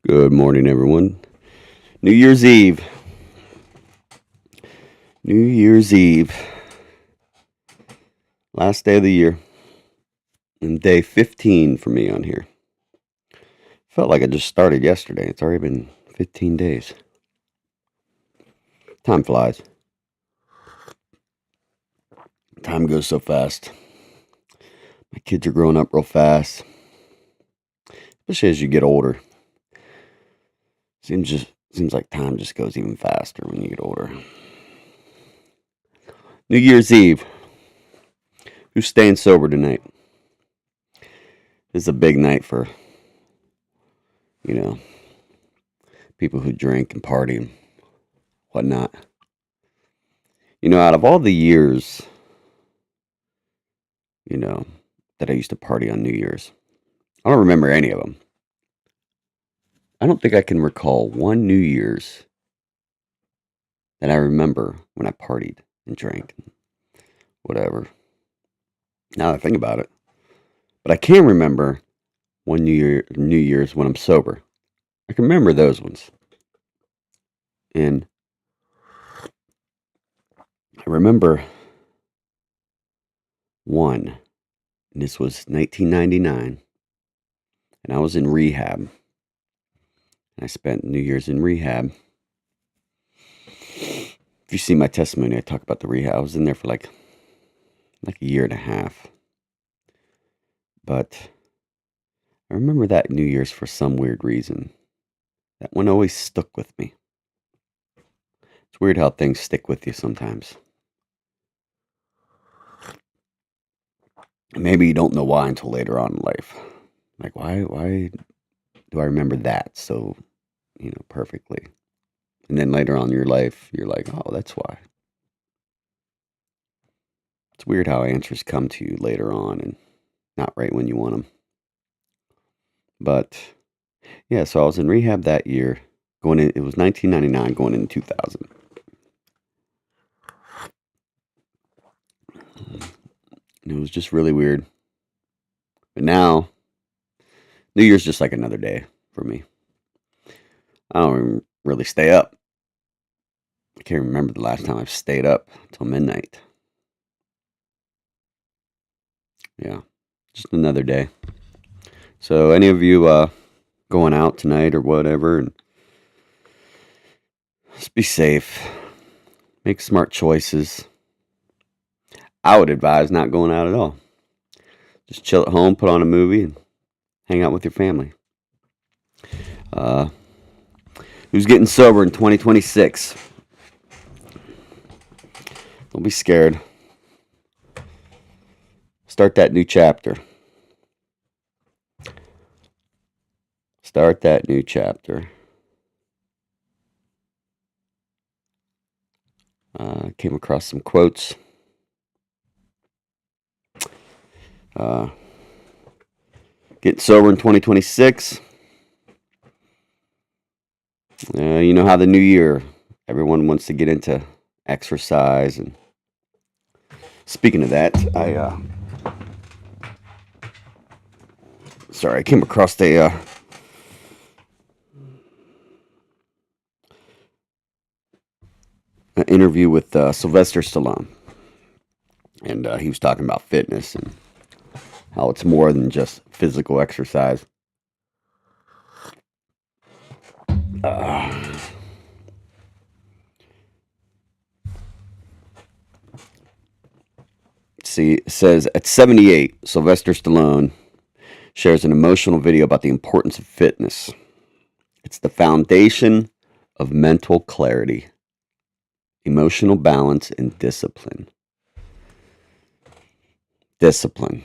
Good morning, everyone. New Year's Eve. New Year's Eve. Last day of the year. And day 15 for me on here. Felt like it just started yesterday. It's already been 15 days. Time flies. Time goes so fast. My kids are growing up real fast. Especially as you get older. Seems like time just goes even faster when you get older. New Year's Eve. Who's staying sober tonight? This is a big night for, you know, people who drink and party and whatnot. Out of all the years, that I used to party on New Year's, I don't remember any of them. I don't think I can recall one New Year's that I remember when I partied and drank and whatever. Now that I think about it. But I can remember one New Year's when I'm sober. I can remember those ones. And I remember one, and this was 1999, and I was in rehab. And I spent New Year's in rehab. If you see my testimony, I talk about the rehab. I was in there for like a year and a half. But I remember that New Year's for some weird reason. That one always stuck with me. It's weird how things stick with you sometimes. Maybe you don't know why until later on in life. Like, why do I remember that so, perfectly? And then later on in your life, you're like, oh, that's why. It's weird how answers come to you later on and not right when you want them. But, yeah, so I was in rehab that year. It was 1999 going into 2000. And it was just really weird. But now, New Year's just like another day for me. I don't really stay up. I can't remember the last time I've stayed up till midnight. Yeah, just another day. So, any of you going out tonight or whatever, and just be safe. Make smart choices. I would advise not going out at all. Just chill at home, put on a movie, and hang out with your family. Who's getting sober in 2026? Don't be scared. Start that new chapter. Start that new chapter. Came across some quotes. Getting sober in 2026. You know how the new year, everyone wants to get into exercise. And speaking of that, I came across an interview with Sylvester Stallone. And he was talking about fitness and how it's more than just physical exercise. See, it says at 78, Sylvester Stallone shares an emotional video about the importance of fitness. It's the foundation of mental clarity, emotional balance, and discipline. Discipline.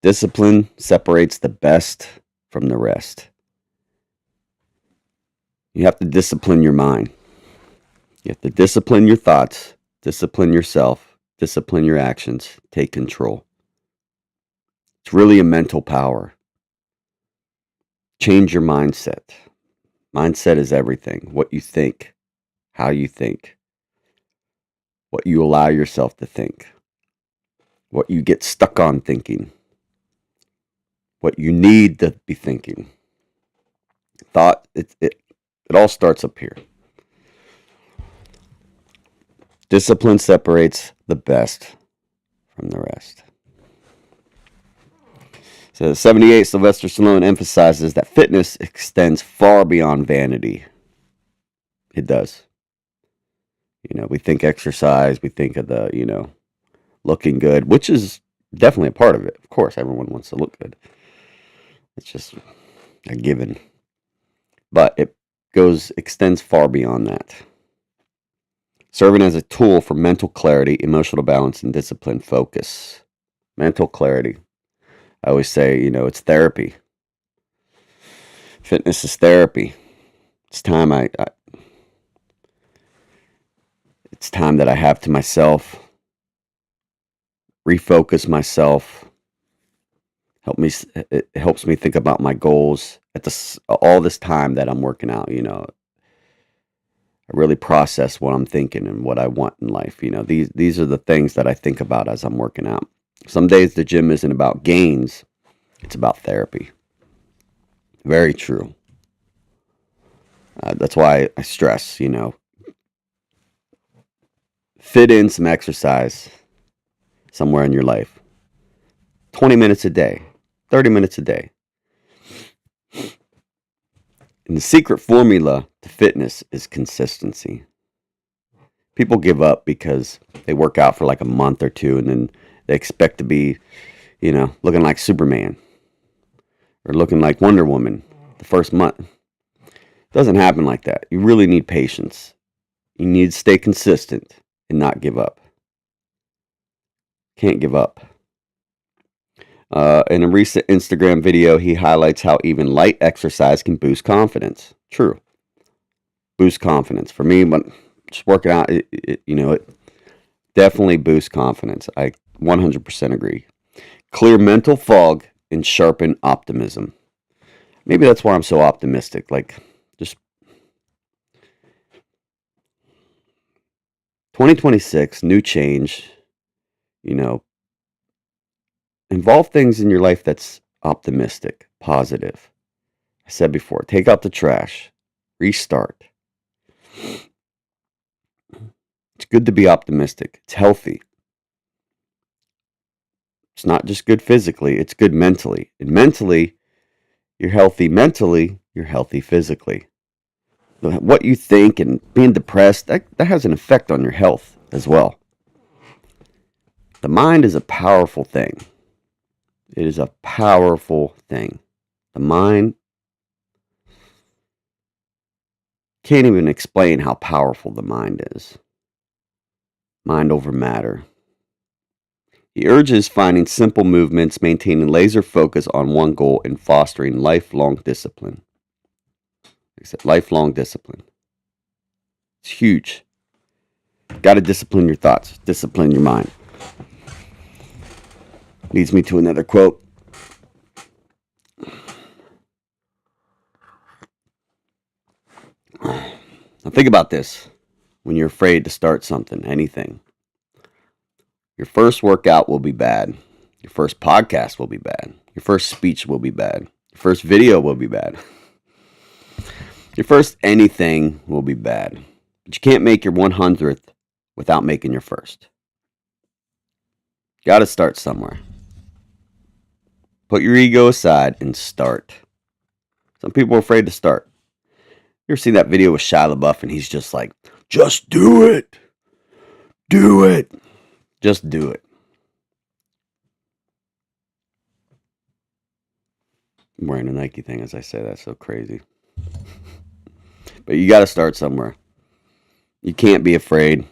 Discipline separates the best from the rest. You have to discipline your mind. You have to discipline your thoughts, discipline yourself, discipline your actions, take control. It's really a mental power. Change your mindset. Mindset is everything. What you think, how you think, what you allow yourself to think, what you get stuck on thinking, what you need to be thinking. Thought it all starts up here. Discipline separates the best from the rest. So 78, Sylvester Stallone emphasizes that fitness extends far beyond vanity. It does. We think exercise, we think of the looking good, which is definitely a part of it. Of course, everyone wants to look good. It's just a given. But it extends far beyond that. Serving as a tool for mental clarity, emotional balance, and disciplined focus. Mental clarity. I always say, it's therapy. Fitness is therapy. It's time it's time that I have to myself, refocus myself. It helps me think about my goals at all this time that I'm working out. I really process what I'm thinking and what I want in life. These are the things that I think about as I'm working out. Some days the gym isn't about gains, it's about therapy. Very true. That's why I stress, fit in some exercise somewhere in your life. 20 minutes a day, 30 minutes a day. And the secret formula to fitness is consistency. People give up because they work out for like a month or two and then they expect to be, looking like Superman or looking like Wonder Woman the first month. It doesn't happen like that. You really need patience. You need to stay consistent and not give up. Can't give up. In a recent Instagram video, he highlights how even light exercise can boost confidence. True. Boost confidence. For me, when just working out, it definitely boosts confidence. I 100% agree. Clear mental fog and sharpen optimism. Maybe that's why I'm so optimistic. Like, just 2026, new change, involve things in your life that's optimistic, positive. I said before, take out the trash, restart. It's good to be optimistic. It's healthy. It's not just good physically, it's good mentally. And mentally, you're healthy mentally, you're healthy physically. What you think and being depressed, that has an effect on your health as well. The mind is a powerful thing. It is a powerful thing. The mind can't even explain how powerful the mind is. Mind over matter. He urges finding simple movements, maintaining laser focus on one goal, and fostering lifelong discipline. Like I said, lifelong discipline. It's huge. Got to discipline your thoughts, discipline your mind. Leads me to another quote. Now think about this when you're afraid to start something, anything. Your first workout will be bad. Your first podcast will be bad. Your first speech will be bad. Your first video will be bad. Your first anything will be bad. But you can't make your 100th without making your first. Got to start somewhere. Put your ego aside and start. Some people are afraid to start. You ever seen that video with Shia LaBeouf and he's just like, just do it. Do it. Just do it. I'm wearing a Nike thing as I say that. So crazy. But you got to start somewhere. You can't be afraid.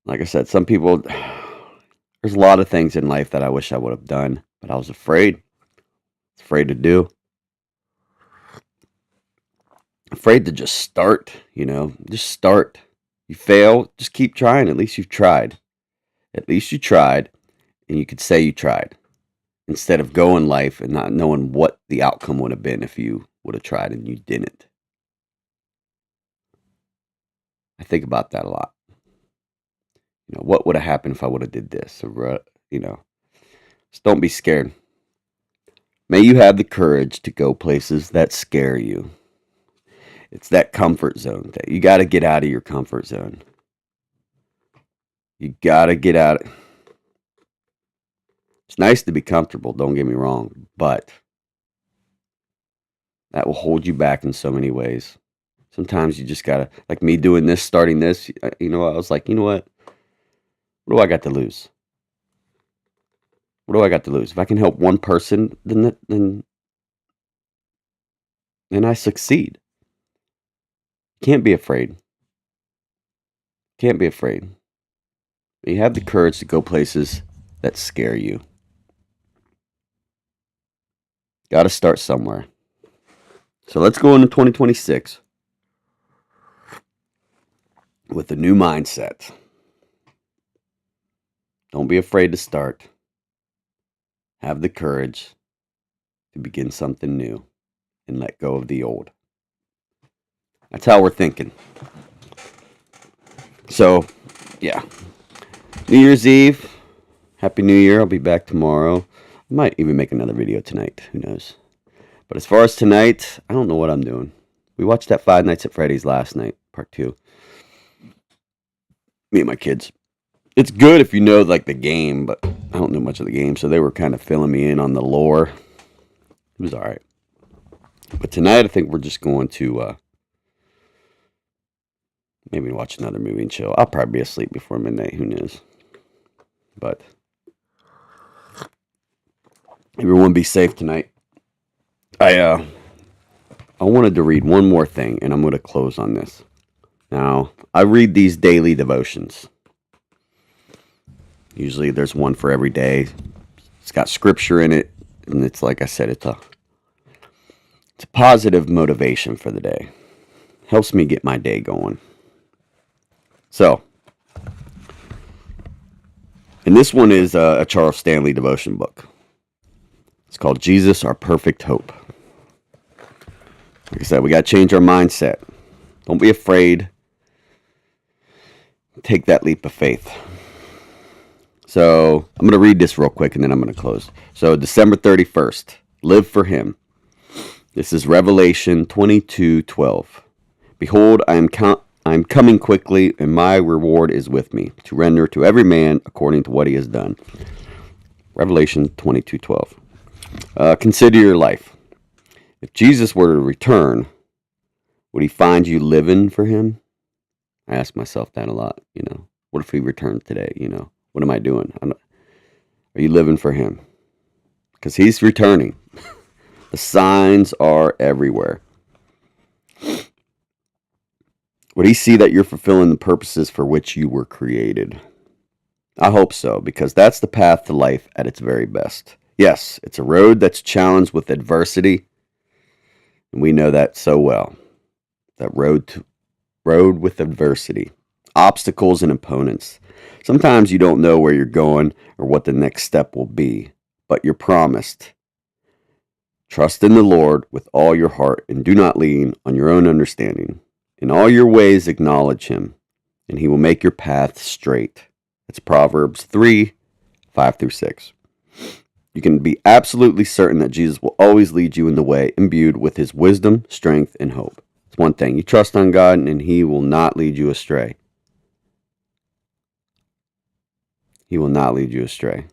Like I said, some people, there's a lot of things in life that I wish I would have done, but I was afraid. Afraid to do. Afraid to just start, just start. You fail, just keep trying. At least you've tried. At least you tried, and you could say you tried. Instead of going life and not knowing what the outcome would have been if you would have tried and you didn't. I think about that a lot. What would have happened if I would have did this? Or, just don't be scared. May you have the courage to go places that scare you. It's that comfort zone thing. You got to get out of your comfort zone. You got to get out. It's nice to be comfortable, don't get me wrong, but that will hold you back in so many ways. Sometimes you just got to, like me doing this, starting this, I was like, you know what? What do I got to lose? What do I got to lose? If I can help one person, then I succeed. Can't be afraid. Can't be afraid. You have the courage to go places that scare you. Got to start somewhere. So let's go into 2026 with a new mindset. Don't be afraid to start. Have the courage to begin something new and let go of the old. That's how we're thinking. So, yeah. New Year's Eve. Happy New Year. I'll be back tomorrow. I might even make another video tonight. Who knows? But as far as tonight, I don't know what I'm doing. We watched that Five Nights at Freddy's last night, part 2. Me and my kids. It's good if you know like the game, but I don't know much of the game, so they were kind of filling me in on the lore. It was alright. But tonight I think we're just going to maybe watch another movie and chill. I'll probably be asleep before midnight, who knows. But everyone be safe tonight. I wanted to read one more thing, and I'm going to close on this. Now, I read these daily devotions. Usually there's one for every day. It's got scripture in it, and it's like I said, it's a positive motivation for the day. Helps me get my day going. So, and this one is a Charles Stanley devotion book. It's called Jesus, Our Perfect Hope. Like I said, we got to change our mindset. Don't be afraid. Take that leap of faith. So, I'm going to read this real quick and then I'm going to close. So, December 31st, live for Him. This is Revelation 22:12. Behold, I am coming quickly, and my reward is with me, to render to every man according to what he has done. Revelation 22:12. Consider your life. If Jesus were to return, would He find you living for Him? I ask myself that a lot. What if He returned today? What am I doing? Are you living for Him? Because He's returning. The signs are everywhere. Would He see that you're fulfilling the purposes for which you were created? I hope so, because that's the path to life at its very best. Yes, it's a road that's challenged with adversity, and we know that so well. That road with adversity, obstacles and opponents. Sometimes you don't know where you're going or what the next step will be, but you're promised. Trust in the Lord with all your heart and do not lean on your own understanding. In all your ways acknowledge Him, and He will make your path straight. It's Proverbs 3:5-6. You can be absolutely certain that Jesus will always lead you in the way imbued with His wisdom, strength, and hope. It's one thing. You trust on God, and He will not lead you astray. He will not lead you astray.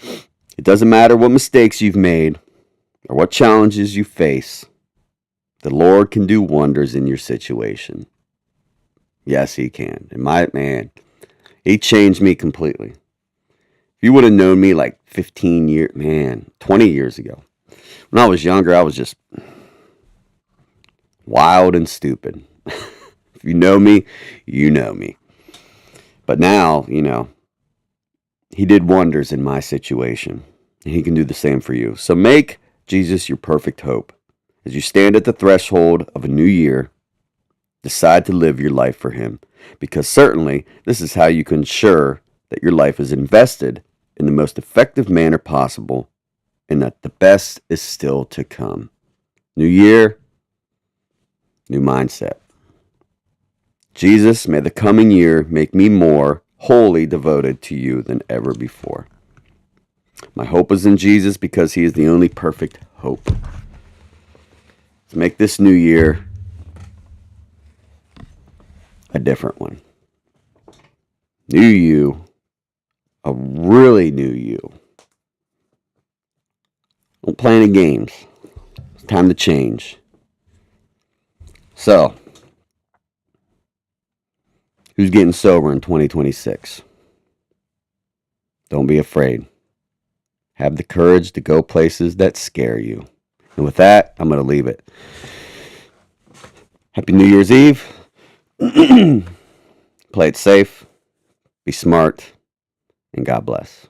It doesn't matter what mistakes you've made or what challenges you face. The Lord can do wonders in your situation. Yes, He can. And He changed me completely. If you would have known me like 20 years ago. When I was younger, I was just wild and stupid. If you know me, you know me. But now, He did wonders in my situation. And He can do the same for you. So make Jesus your perfect hope. As you stand at the threshold of a new year, decide to live your life for Him. Because certainly, this is how you can ensure that your life is invested in the most effective manner possible and that the best is still to come. New year, new mindset. Jesus, may the coming year make me more wholly devoted to You than ever before. My hope is in Jesus because he is the only perfect hope. Let's make this new year a different one. New you, a really new you. Don't play any games. It's time to change. So, who's getting sober in 2026? Don't be afraid. Have the courage to go places that scare you. And with that, I'm going to leave it. Happy New Year's Eve. Play it safe, be smart, and God bless.